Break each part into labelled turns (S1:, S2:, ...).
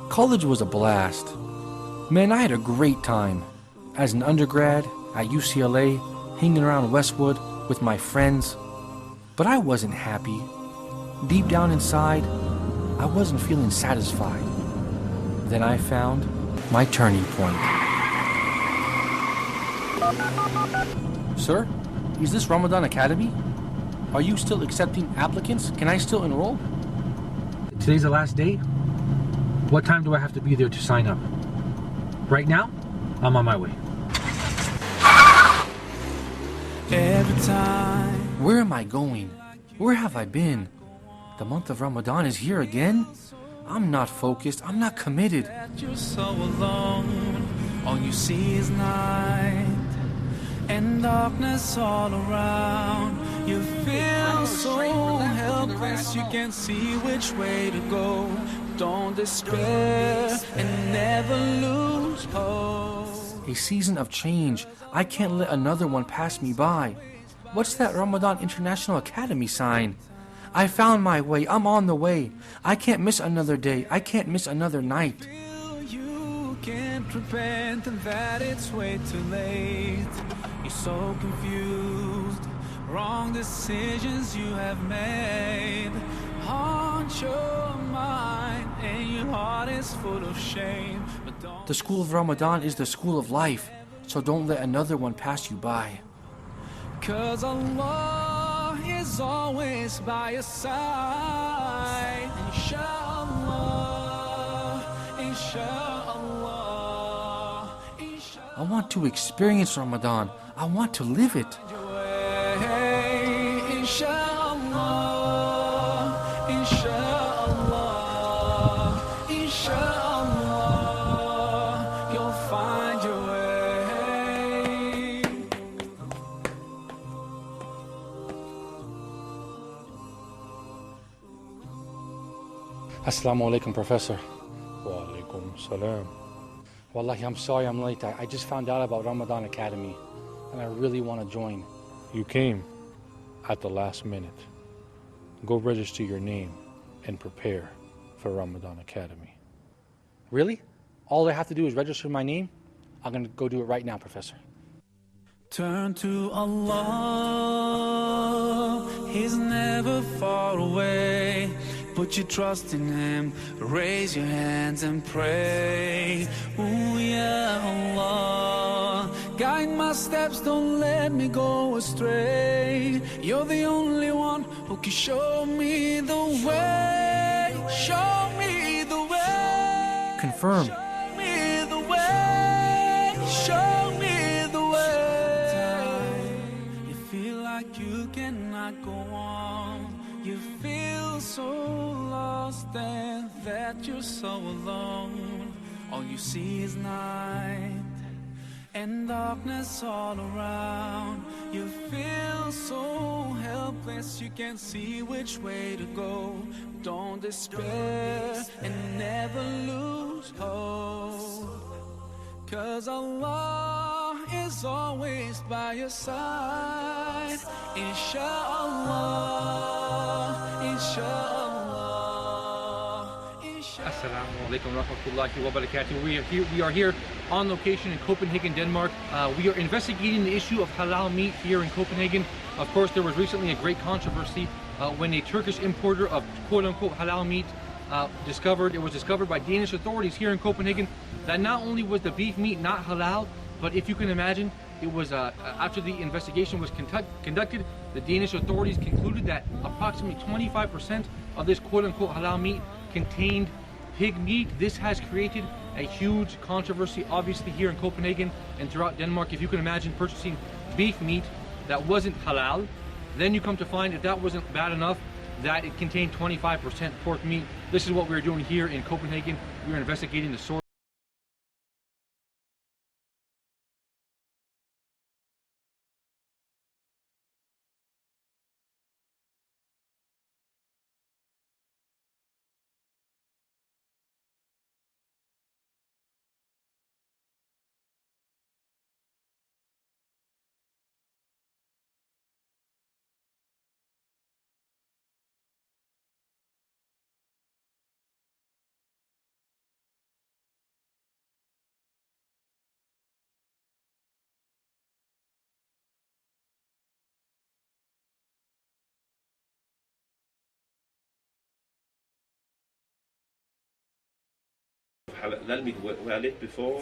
S1: College was a blast. Man, I had a great time. As an undergrad at UCLA, hanging around Westwood with my friends. But I wasn't happy. Deep down inside, I wasn't feeling satisfied. Then I found my turning point. Sir, is this Ramadan Academy? Are you still accepting applicants? Can I still enroll? Today's the last day. What time do I have to be there to sign up? Right now, I'm on my way.
S2: Every time.
S1: Where am I going? Where have I been? The month of Ramadan is here again? I'm not focused. I'm not committed.
S2: You're so alone. All you see is night and darkness all around. You feel so helpless. You can't see which way to go. Don't despair and never lose hope.
S1: A season of change. I can't let another one pass me by. What's that Ramadan International Academy sign? I found my way. I'm on the way. I can't miss another day. I can't miss another night.
S2: You can't repent and that it's way too late. You're so confused. Wrong decisions you have made haunt your mind and your heart is full of shame. But don't.
S1: The school of Ramadan is the school of life, so don't let another one pass you by.
S2: 'Cause Allah is always by your side. Inshallah, inshallah, inshallah.
S1: I want to experience Ramadan. I want to live it.
S2: Inshallah, inshallah, inshallah, you'll find your way.
S1: Assalamu alaikum, Professor.
S3: Wa alaikum salam.
S1: Wallahi, I'm sorry I'm late. I just found out about Ramadan Academy, and I really want to join.
S3: You came at the last minute. Go register your name and prepare for Ramadan Academy.
S1: Really? All I have to do is register my name? I'm going to go do it right now, Professor.
S2: Turn to Allah, He's never far away. Put your trust in Him, raise your hands and pray. Ooh, ya Allah, guide my steps, don't let me go astray. You're the only one who can show me the way. Show me the way.
S1: Confirm.
S2: Show me the way. Show me the way. You feel like you cannot go on. You feel so lost and that you're so alone. All you see is night and darkness all around. You feel so helpless, you can't see which way to go. Don't despair and never lose hope. 'Cause Allah is always by your side. Inshallah, inshallah, inshallah.
S4: Assalamu alaikum warahmatullahi wabarakatuh. We are here on location in Copenhagen, Denmark. We are investigating the issue of halal meat here in Copenhagen. Of course, there was recently a great controversy when a Turkish importer of quote-unquote halal meat was discovered by Danish authorities here in Copenhagen that not only was the beef meat not halal, but if you can imagine, it was after the investigation was conducted, the Danish authorities concluded that approximately 25% of this quote-unquote halal meat contained pig meat. This has created a huge controversy, obviously, here in Copenhagen and throughout Denmark. If you can imagine purchasing beef meat that wasn't halal, then you come to find if that wasn't bad enough, that it contained 25% pork meat. This is what we're doing here in Copenhagen. We're investigating the source.
S5: halal meat where I lived before,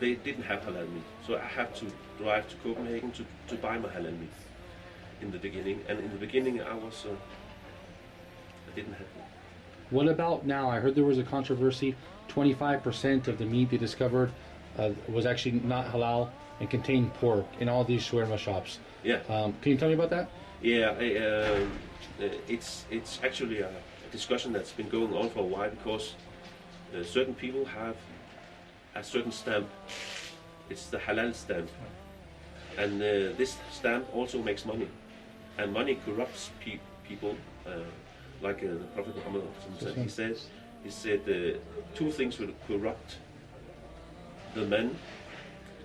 S5: they didn't have halal meat. So I had to drive to Copenhagen to buy my halal meat in the beginning. And in the beginning I didn't have it.
S4: What about now? I heard there was a controversy. 25% of the meat they discovered was actually not halal and contained pork in all these shawarma shops.
S5: Yeah.
S4: Can you tell me about that?
S5: Yeah, it's actually a discussion that's been going on for a while because certain people have a certain stamp. It's the halal stamp, and this stamp also makes money, and money corrupts people. Like the Prophet Muhammad said, he said two things will corrupt the men,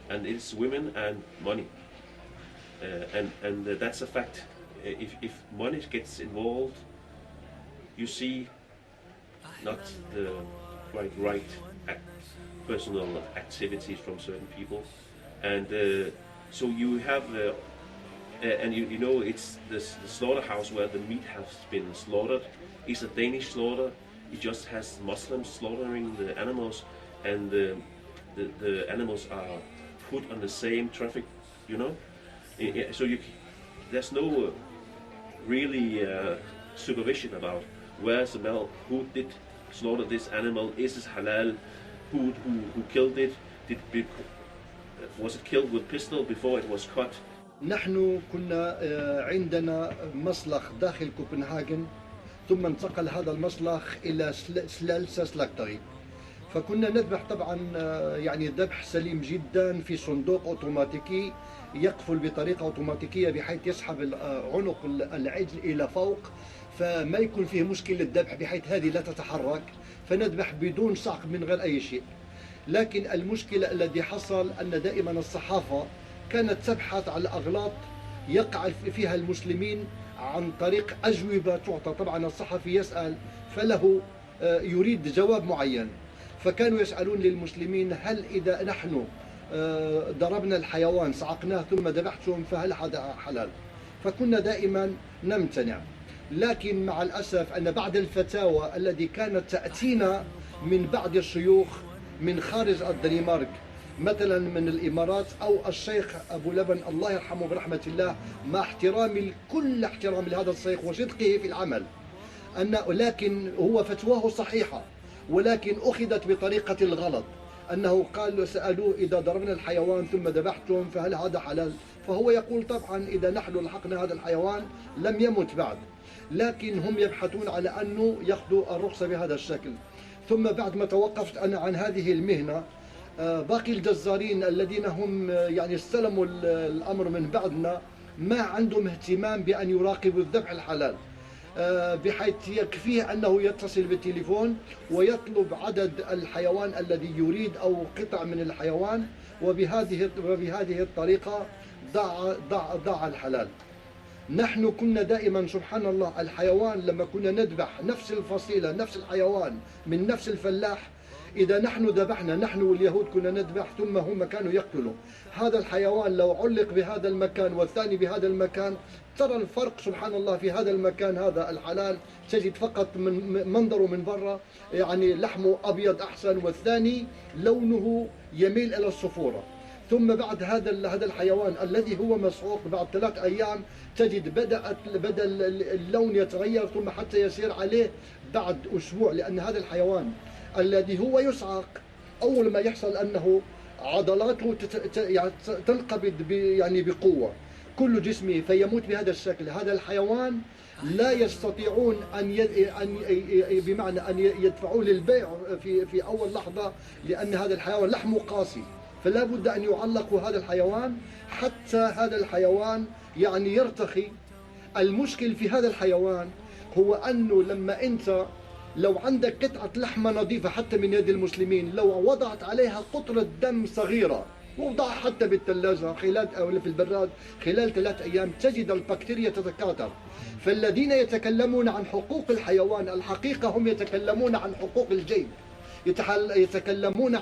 S5: and it's women and money. And that's a fact. If money gets involved, you see not the quite right personal activities from certain people, and so you have and you know it's the slaughterhouse where the meat has been slaughtered. It's a Danish slaughter. It just has Muslims slaughtering the animals, and the animals are put on the same traffic, you know. So there's no really supervision about where's the milk, who did slaughter this animal, is it halal, who killed it, was it killed with pistol before it was cut.
S6: نحن كنا عندنا مصلخ داخل كوبنهاجن، ثم انتقل هذا المصلخ إلى سلالساسلاكتري، فكنا نذبح طبعا يعني ذبح سليم جدا في صندوق أوتوماتيكي يقفل بطريقة أوتوماتيكية بحيث يسحب عنق العجل إلى فوق، فما يكون فيه مشكلة الذبح بحيث هذه لا تتحرك، فنذبح بدون صعق من غير أي شيء. لكن المشكلة الذي حصل أن دائما الصحافة كانت تبحث على أغلاط يقع فيها المسلمين عن طريق أجوبة تعطى. طبعا الصحفي يسأل فله يريد جواب معين، فكانوا يسألون للمسلمين هل إذا نحن ضربنا الحيوان صعقناه ثم ذبحتهم فهل هذا حلال؟ فكنا دائما نمتنع. لكن مع الأسف أن بعد الفتاوى التي كانت تأتينا من بعض الشيوخ من خارج الدنمارك، مثلا من الإمارات أو الشيخ أبو لبن الله يرحمه برحمة الله، مع احترامي كل احترام لهذا الشيخ وصدقه في العمل، لكن هو فتواه صحيحة ولكن أخذت بطريقة الغلط، أنه قال سألوه إذا ضربنا الحيوان ثم ذبحتم فهل هذا حلال؟ فهو يقول طبعا إذا نحن لحقنا هذا الحيوان لم يمت بعد، لكن هم يبحثون على أنه يأخذوا الرخصة بهذا الشكل. ثم بعد ما توقفت أنا عن هذه المهنة، باقي الجزارين الذين هم يعني استلموا الأمر من بعدنا ما عندهم اهتمام بأن يراقبوا الذبح الحلال، بحيث يكفيه أنه يتصل بالتليفون ويطلب عدد الحيوان الذي يريد أو قطع من الحيوان، وبهذه الطريقة ضاع الحلال. نحن كنا دائما سبحان الله الحيوان لما كنا نذبح نفس الفصيلة نفس الحيوان من نفس الفلاح، إذا نحن ذبحنا نحن واليهود كنا نذبح ثم هم كانوا يقتلوا هذا الحيوان، لو علق بهذا المكان والثاني بهذا المكان ترى الفرق سبحان الله. في هذا المكان هذا الحلال تجد فقط من منظره من برا يعني لحمه أبيض أحسن، والثاني لونه يميل إلى الصفورة. ثم بعد هذا الحيوان الذي هو مسعوق بعد 3 أيام تجد بدأ اللون يتغير، ثم حتى يصير عليه بعد أسبوع، لأن هذا الحيوان الذي هو يصعق أول ما يحصل أنه عضلاته تنقبض يعني بقوة كل جسمه فيموت بهذا الشكل. هذا الحيوان لا يستطيعون بمعنى أن يدفعوه للبيع في أول لحظة، لأن هذا الحيوان لحمه قاسي، فلا بد أن يعلقوا هذا الحيوان حتى هذا الحيوان يعني يرتخي. المشكل في هذا الحيوان هو أنه لما أنت لو عندك قطعة لحمة نظيفة حتى من يد المسلمين، لو وضعت عليها قطرة دم صغيرة وضعها حتى بالثلاجة أو في البراد خلال 3 أيام تجد البكتيريا تتكاثر. فالذين يتكلمون عن حقوق الحيوان الحقيقة هم يتكلمون عن حقوق الجيب، يتكلمون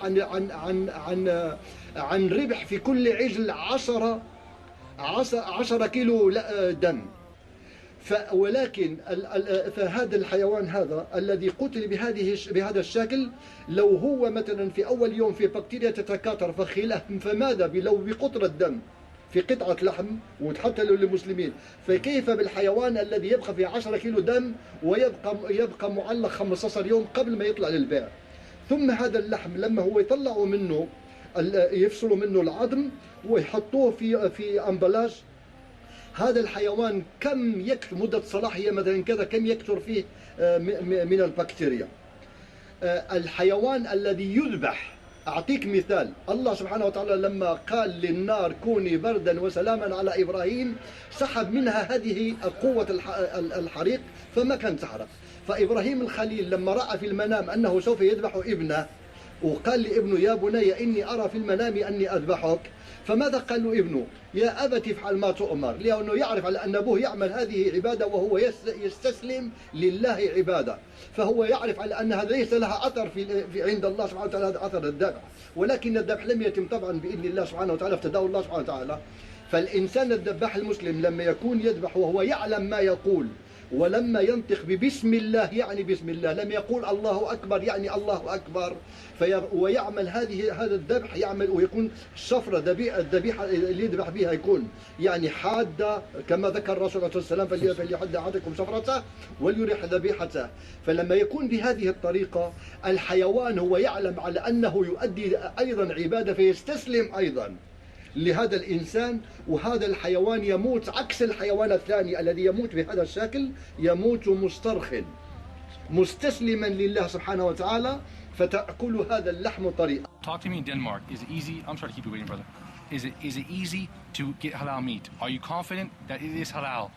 S6: عن ربح في كل عجل 10 كيلو دم. ولكن فهذا الحيوان هذا الذي قتل بهذا الشكل، لو هو مثلا في أول يوم في بكتيريا تتكاثر فماذا لو بقطرة دم في قطعة لحم وتحط له للمسلمين، فكيف بالحيوان الذي يبقى في 10 كيلو دم ويبقى معلق 15 يوم قبل ما يطلع للبيع. ثم هذا اللحم لما هو يطلعوا منه يفصلوا منه العظم ويحطوه في أمبلاج، هذا الحيوان كم يكثر مدة صلاحية مثلا كذا، كم يكثر فيه من البكتيريا. الحيوان الذي يذبح، أعطيك مثال، الله سبحانه وتعالى لما قال للنار كوني بردا وسلاما على إبراهيم سحب منها هذه قوة الحريق فما كانت تحرق. فإبراهيم الخليل لما رأى في المنام أنه سوف يذبح ابنه وقال لابنه يا بني إني أرى في المنام أني أذبحك، فماذا قال له ابنه؟ يا أبت افعل ما تؤمر، لأنه يعرف على أن أبوه يعمل هذه عبادة وهو يستسلم لله عبادة، فهو يعرف على أن هذا ليس لها أثر في عند الله سبحانه وتعالى، هذا أثر الذبح، ولكن الذبح لم يتم طبعا بإذن الله سبحانه وتعالى، افتداه الله سبحانه وتعالى. فالإنسان الذباح المسلم لما يكون يذبح وهو يعلم ما يقول، ولما ينطق ببسم الله يعني بسم الله، لم يقول الله أكبر يعني الله أكبر، ويعمل هذا الذبح، يعمل ويكون الشفرة الذبيحة اللي يذبح بها يكون يعني حادة كما ذكر الرسول عليه الصلاة والسلام، فليحد أحدكم شفرته وليريح ذبيحته. فلما يكون بهذه الطريقة الحيوان هو يعلم على أنه يؤدي أيضا عبادة فيستسلم أيضا لهذا الإنسان، وهذا الحيوان يموت عكس الحيوان الثاني الذي يموت بهذا الشكل، يموت مسترخٍ مستسلما لله سبحانه وتعالى، فتأكل هذا اللحم طريقا.
S1: Talk to me in Denmark. Is it easy? I'm sorry to keep you waiting, brother. Is it easy to get halal meat? Are you confident that it is halal?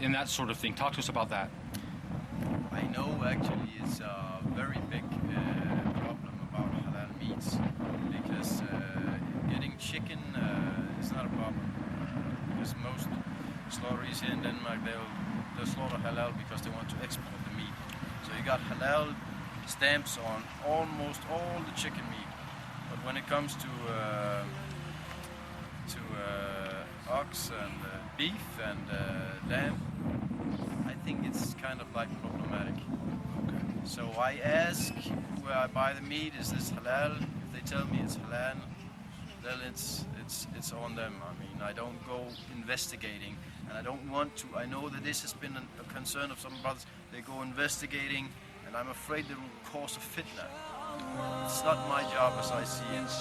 S1: And that sort of thing. Talk to us about that.
S7: I know actually it's a very big problem about halal meats, because getting chicken is not a problem, because most slaughteries here in Denmark they'll slaughter halal because they want to export the meat. So you got halal stamps on almost all the chicken meat, but when it comes to ox and beef and lamb, I think it's kind of like problematic. Okay. So I ask where I buy the meat, is this halal? If they tell me it's halal, then it's on them. I mean, I don't go investigating, and I don't want to. I know that this has been a concern of some brothers. They go investigating, and I'm afraid they will cause a fitna. It's not my job as I see it.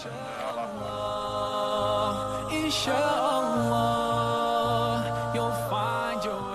S2: Inshallah, you'll find your way.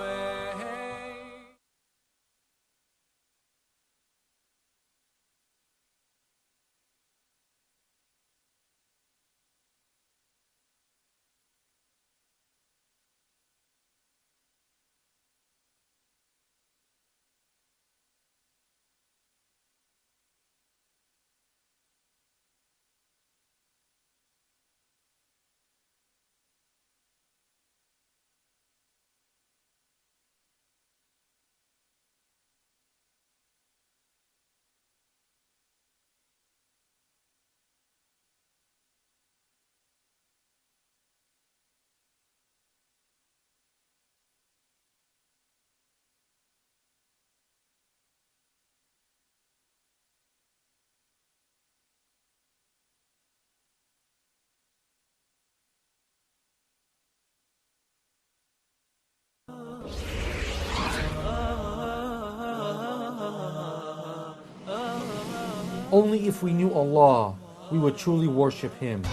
S1: Only if we knew Allah, we would truly worship Him.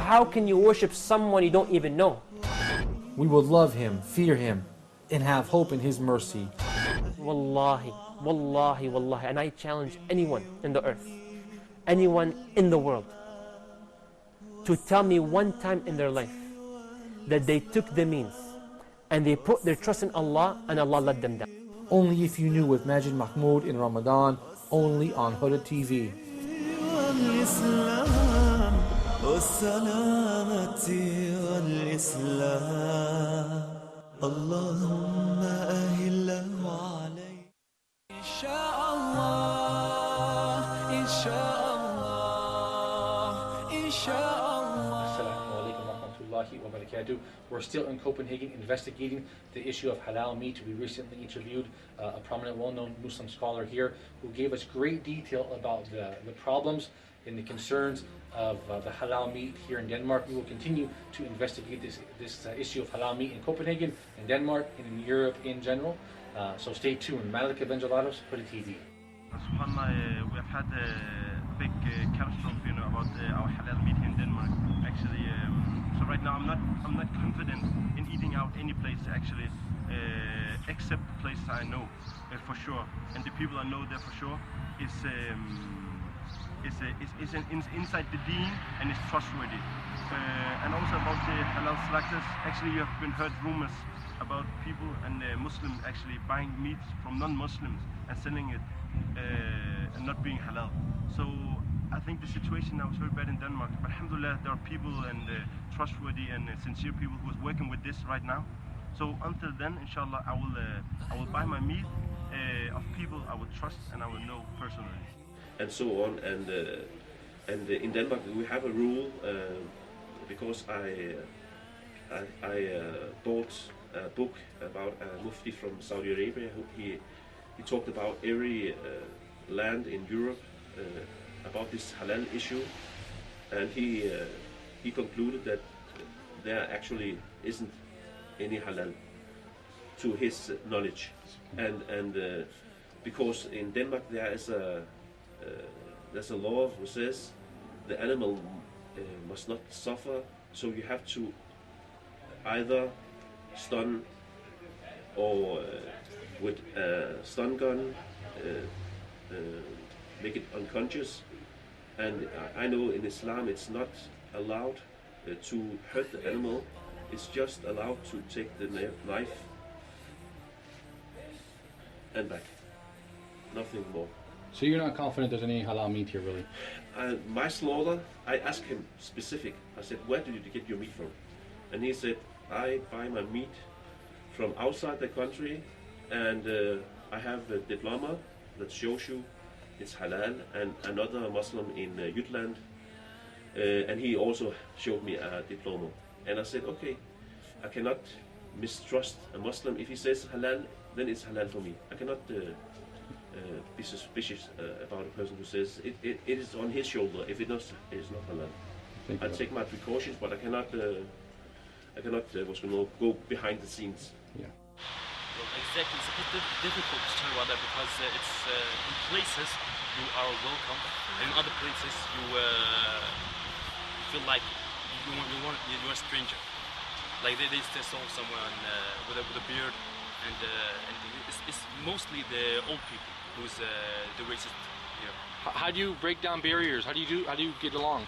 S8: How can you worship someone you don't even know?
S1: We would love Him, fear Him, and have hope in His mercy.
S8: Wallahi, wallahi, wallahi. And I challenge anyone in the earth, anyone in the world, to tell me one time in their life that they took the means and they put their trust in Allah and Allah let them down.
S1: Only if you knew with Majid Mahmoud in Ramadan, only on Huda TV.
S2: والإسلام والسلامة والإسلام اللهم أهله علي إن شاء الله إن شاء الله إن شاء الله.
S3: Assalamu alaikum wa rahmatullah.
S4: warahmatullahi wabarakatuh. We're still in Copenhagen investigating the issue of halal meat. We recently interviewed a prominent, well-known Muslim scholar here who gave us great detail about the problems and the concerns of the halal meat here in Denmark. We will continue to investigate this issue of halal meat in Copenhagen, in Denmark, and in Europe in general. So stay tuned. Malika Benjalados, Hoodie TV.
S9: SubhanAllah, we have had a big catastrophe, about our halal meat here in Denmark. Actually, so right now I'm not confident in eating out any place actually, except the places I know for sure, and the people I know there for sure is inside the deen and is trustworthy. And also about the halal slaughters, actually you have been heard rumors about people and Muslims actually buying meat from non-Muslims and selling it and not being halal. So I think the situation now is very bad in Denmark, but alhamdulillah there are people and trustworthy and sincere people who is working with this right now. So until then, inshallah, I will buy my meat of people I would trust and I will know personally.
S5: And so on, and in Denmark we have a rule, because I bought a book about a mufti from Saudi Arabia. He talked about every land in Europe about this halal issue, and he concluded that there actually isn't any halal to his knowledge, and because in Denmark there's a law which says the animal must not suffer, so you have to either stun or with a stun gun make it unconscious. And I know in Islam it's not allowed to hurt the animal, it's just allowed to take the knife and back, nothing more.
S4: So you're not confident there's any halal meat here, really?
S5: My slaughter, I asked him specific. I said, where did you get your meat from? And he said, I buy my meat from outside the country, and I have a diploma that shows you it's halal, and another Muslim in Jutland, and he also showed me a diploma. And I said, okay, I cannot mistrust a Muslim. If he says halal, then it's halal for me. I cannot be suspicious about a person who says it is on his shoulder if it is not halal. I take my precautions, but I cannot go behind the scenes.
S4: Yeah.
S10: Well, exactly. It's a bit difficult to tell about that because it's in places you are welcome, and in other places you feel like you're a stranger. Like they saw someone with a beard, and it's mostly the old people who's the racist here.
S4: How do you break down barriers? How do you get along?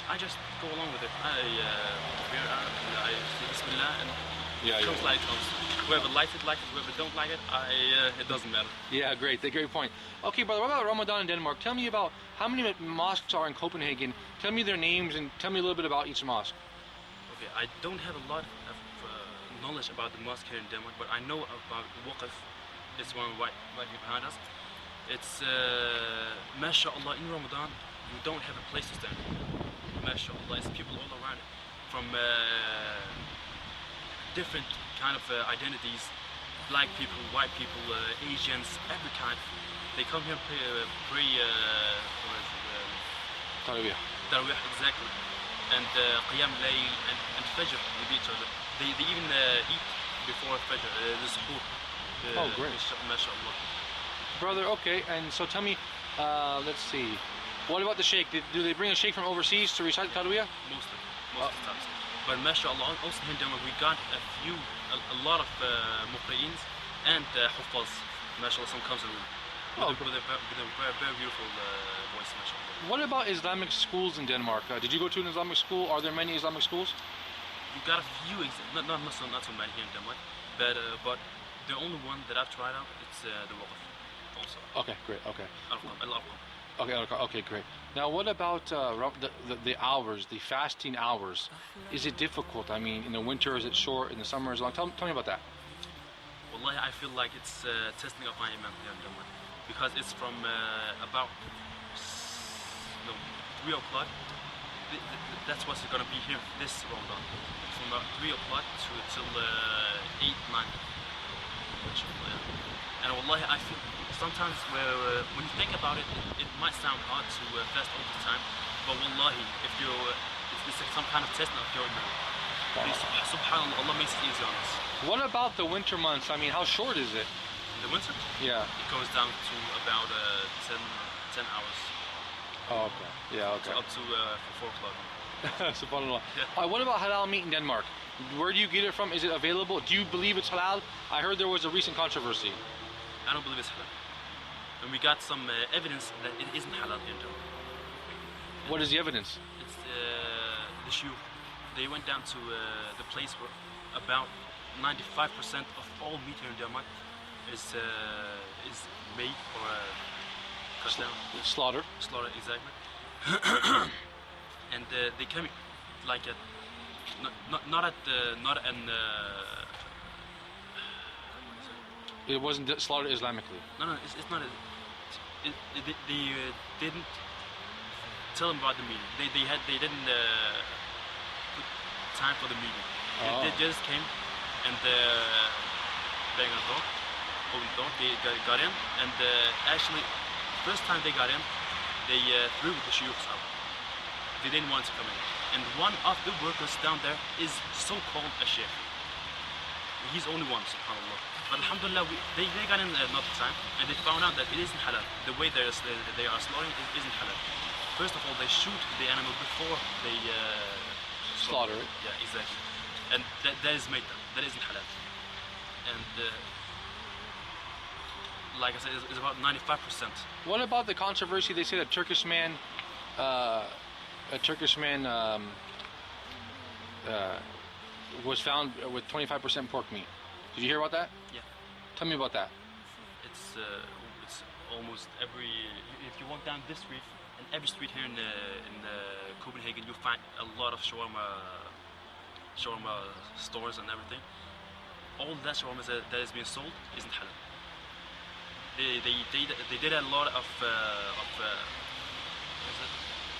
S10: I just go along with it. I say Bismillah, and it comes like it comes. Whoever likes it, whoever don't like it, it doesn't matter.
S4: Yeah, great. Great point. Okay, brother, what about Ramadan in Denmark? Tell me about how many mosques are in Copenhagen. Tell me their names and tell me a little bit about each mosque.
S10: Okay, I don't have a lot of knowledge about the mosque here in Denmark, but I know about Waqf. It's one right here behind us. It's mashallah, in Ramadan you don't have a place to stand. Mashallah, it's people all around it, from different kind of identities, black people, white people, Asians, every kind. They come here and pray
S4: Tarawih.
S10: Tarawih, exactly, and Qiyam Layl and Fajr with each other. They even eat before Fajr, the suhoor.
S4: Oh, great.
S10: Mashallah.
S4: Brother, okay, and so tell me, let's see, what about the sheikh? Do they bring a sheikh from overseas to recite Tarawih?
S10: Most of the times. But mashallah, also in Denmark we got a lot of muqri'ins and huffaz. Mashallah, some comes with a very beautiful voice, mashallah.
S4: What about Islamic schools in Denmark? Did you go to an Islamic school? Are there many Islamic schools?
S10: You got a few, not so many here in Denmark, but the only one that I've tried out, it's the Waqf also.
S4: Okay, great, okay.
S10: Al-Qam.
S4: Okay, great. Now, what about the hours, the fasting hours? Is it difficult? I mean, in the winter, is it short? In the summer, is it long? Tell me about that.
S10: Wallahi, I feel like it's testing up my iman here in Denmark, because it's from about 3 o'clock that's what's going to be here this Ramadan, from 3 o'clock till 8, 9. And wallahi, I feel sometimes when you think about it, it might sound hard to fast all the time, but wallahi, if you it's like some kind of test of your iman. Subhanallah, Allah makes it easy on us.
S4: What about the winter months? I mean, how short is it?
S10: The winter?
S4: Yeah.
S10: It goes down to about 10 hours.
S4: Oh, okay. Yeah, okay.
S10: So up to 4 o'clock.
S4: Subhanallah.
S10: Yeah.
S4: What about halal meat in Denmark? Where do you get it from? Is it available? Do you believe it's halal? I heard there was a recent controversy.
S10: I don't believe it's halal. And we got some evidence that it isn't halal in Denmark.
S4: What is the evidence?
S10: It's the shiur. They went down to the place where about 95% of all meat here in Denmark is made or cut down.
S4: Slaughter.
S10: Slaughter, exactly. And they came like at not an
S4: It wasn't slaughtered Islamically.
S10: no, it's not. They didn't tell them about the meeting. They didn't put time for the meeting.
S4: Oh.
S10: They just came and banged on the door, opened the door. They got in, and actually, first time they got in, they threw the shiurs out. They didn't want to come in. And one of the workers down there is so-called a sheikh. He's only one, subhanAllah. But alhamdulillah, they got in another time, and they found out that it isn't halal. The way they are slaughtering it isn't halal. First of all, they shoot the animal before they
S4: Slaughter it.
S10: Yeah, exactly. And that is made. That isn't halal. And like I said, it's about 95%.
S4: What about the controversy? They say that a Turkish man was found with 25% pork meat. Did you hear about that?
S10: Yeah.
S4: Tell me about that.
S10: It's almost every. If you walk down this street, and every street here in Copenhagen, you'll find a lot of shawarma stores and everything. All that shawarma that is being sold isn't halal. They did a lot of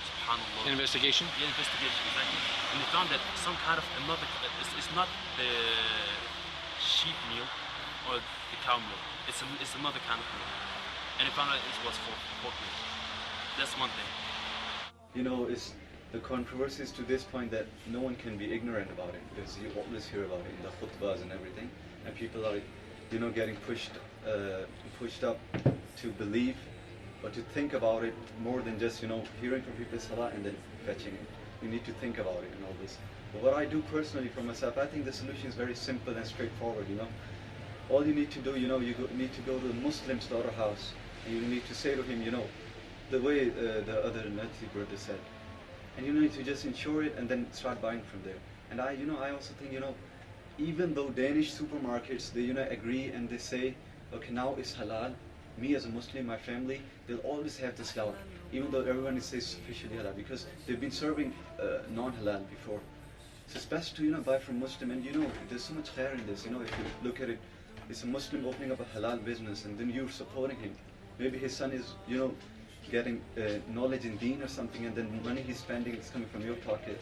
S10: subhanallah.
S4: Investigation?
S10: Yeah, investigation, exactly. And they found that some kind of another. It's not the sheep meal or the cow meal. It's another kind of meal. And they found out it was pork meal. That's one thing.
S11: You know, it's the controversies to this point that no one can be ignorant about it, because you always hear about it in the khutbahs and everything, and people are, you know, getting pushed up to believe or to think about it more than just, you know, hearing from people salah and then fetching it. You need to think about it and all this. But what I do personally for myself, I think the solution is very simple and straightforward, you know. All you need to do, you know, need to go to the Muslim slaughterhouse, and you need to say to him, you know, the way the other Nazi brother said, and you need to just insure it and then start buying from there. And I also think, you know, even though Danish supermarkets, they, you know, agree and they say, okay, now it's halal, me as a Muslim, my family, they'll always have this doubt, even though everyone says officially halal, because they've been serving non-halal before. So it's best to, you know, buy from Muslim, and you know, there's so much khair in this, you know, if you look at it, it's a Muslim opening up a halal business, and then you're supporting him. Maybe his son is, you know, getting knowledge in deen or something, and then money he's spending is coming from your pocket.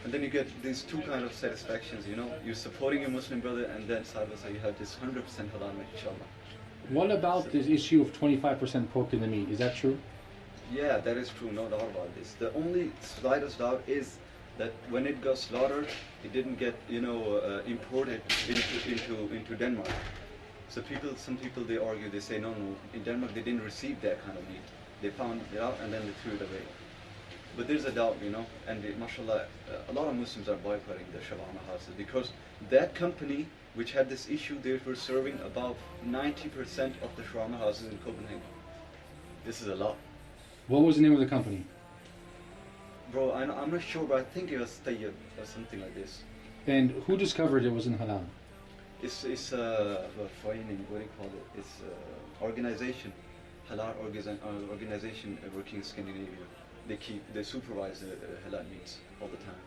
S11: And then you get these two kind of satisfactions, you know, you're supporting your Muslim brother, and then side by side you have this 100% halal meat, inshallah.
S3: What about this issue of 25% pork in the meat? Is that true?
S11: Yeah, that is true, no doubt about this. The only slightest doubt is that when it got slaughtered, it didn't get, you know, imported into Denmark. So some people they argue, they say no, in Denmark they didn't receive that kind of meat. They found it out and then they threw it away. But there's a doubt, you know, and mashallah, a lot of Muslims are boycotting the shawarma houses because that company which had this issue, they were serving about 90% of the shawarma houses in Copenhagen. This is a lot.
S3: What was the name of the company?
S11: Bro, I'm not sure, but I think it was Tayyib or something like this.
S3: And who discovered it wasn't halal?
S11: It's what do you call it? It's organization, halal organization working in Scandinavia. They supervise the halal meats all the time.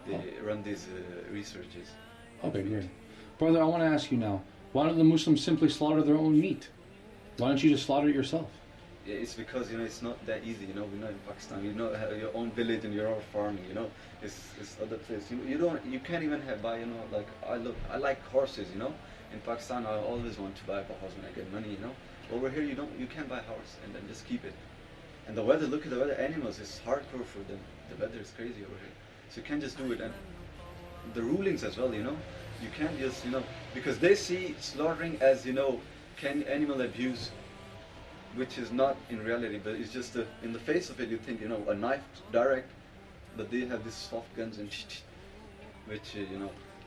S11: They run these researches.
S3: Okay, great. Brother, I want to ask you now, why don't the Muslims simply slaughter their own meat? Why don't you just slaughter it yourself?
S11: it's because it's not that easy. We're not in Pakistan. Have your own village and your own farming. It's other place. You can't even buy. Like I like horses. In Pakistan I always want to buy a horse when I get money. Over here you can't buy a horse and then just keep it. And the weather, look at the weather. Animals, it's hardcore for them. The weather is crazy over here, so you can't just do it. And the rulings as well. You can't just because they see slaughtering as can animal abuse, which is not in reality, but it's just in the face of it you think a knife direct, but they have these soft guns and which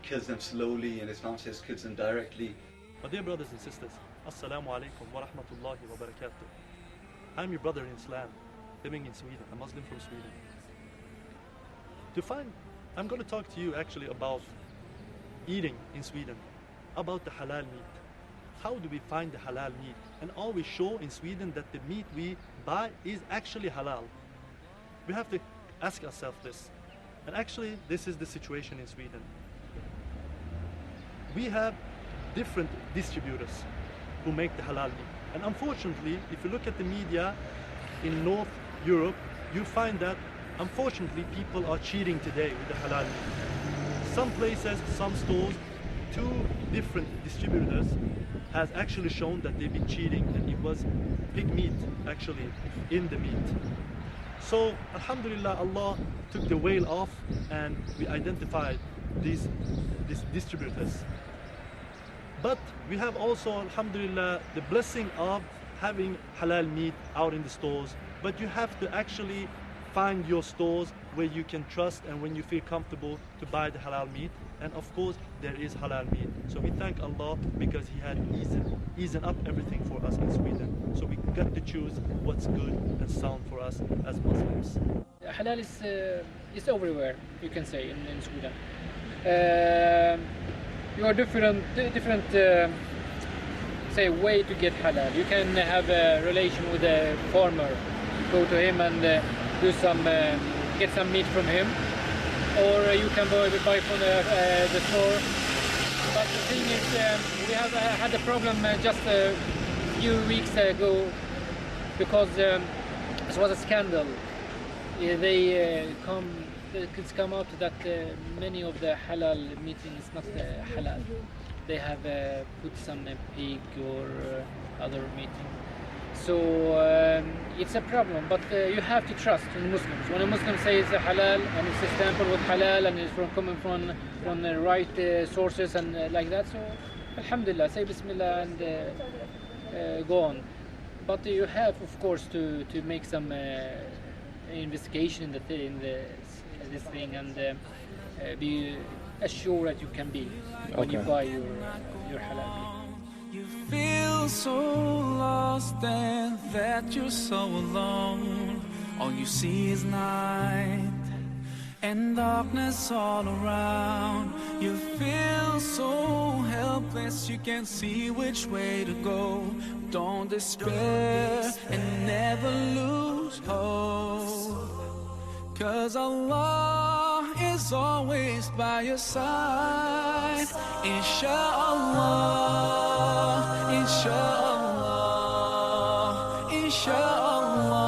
S11: kills them slowly, and Islam says kills them directly.
S12: My dear brothers and sisters, Assalamu alaikum wa rahmatullahi wa barakatuh. I'm your brother in Islam, living in Sweden, a Muslim from Sweden. I'm going to talk to you actually about eating in Sweden, about the halal meat. How do we find the halal meat? And always show in Sweden that the meat we buy is actually halal. We have to ask ourselves this. And actually, this is the situation in Sweden. We have different distributors who make the halal meat. And unfortunately, if you look at the media in North Europe, you find that unfortunately people are cheating today with the halal meat. Some places, some stores, 2 different distributors has actually shown that they've been cheating, and it was pig meat actually in the meat. So alhamdulillah, Allah took the veil off and we identified these distributors. But we have also, alhamdulillah, the blessing of having halal meat out in the stores. But you have to actually find your stores where you can trust and when you feel comfortable to buy the halal meat. And of course, there is halal meat. So we thank Allah because He had eased up everything for us in Sweden. So we got to choose what's good and sound for us as Muslims.
S13: Halal is everywhere, you can say, in Sweden. You are different say way to get halal. You can have a relation with a farmer, go to him and get some meat from him, or you can buy from the store. But the thing is, we have had a problem just a few weeks ago because it was a scandal. It's come out that many of the halal meat is not halal. They have put some pig or other meat. So it's a problem, but you have to trust in Muslims. When a Muslim says halal and it's a stamp with halal and it's coming from the right sources and like that, so alhamdulillah, say bismillah and go on. But you have, of course, to make some investigation in this thing and be as sure as you can be when you buy your halal meat.
S2: You feel so lost and that you're so alone. All you see is night and darkness all around. You feel so helpless, you can't see which way to go. Don't despair and never lose hope, 'cause Allah is always by your side. Inshallah, inshallah, inshallah.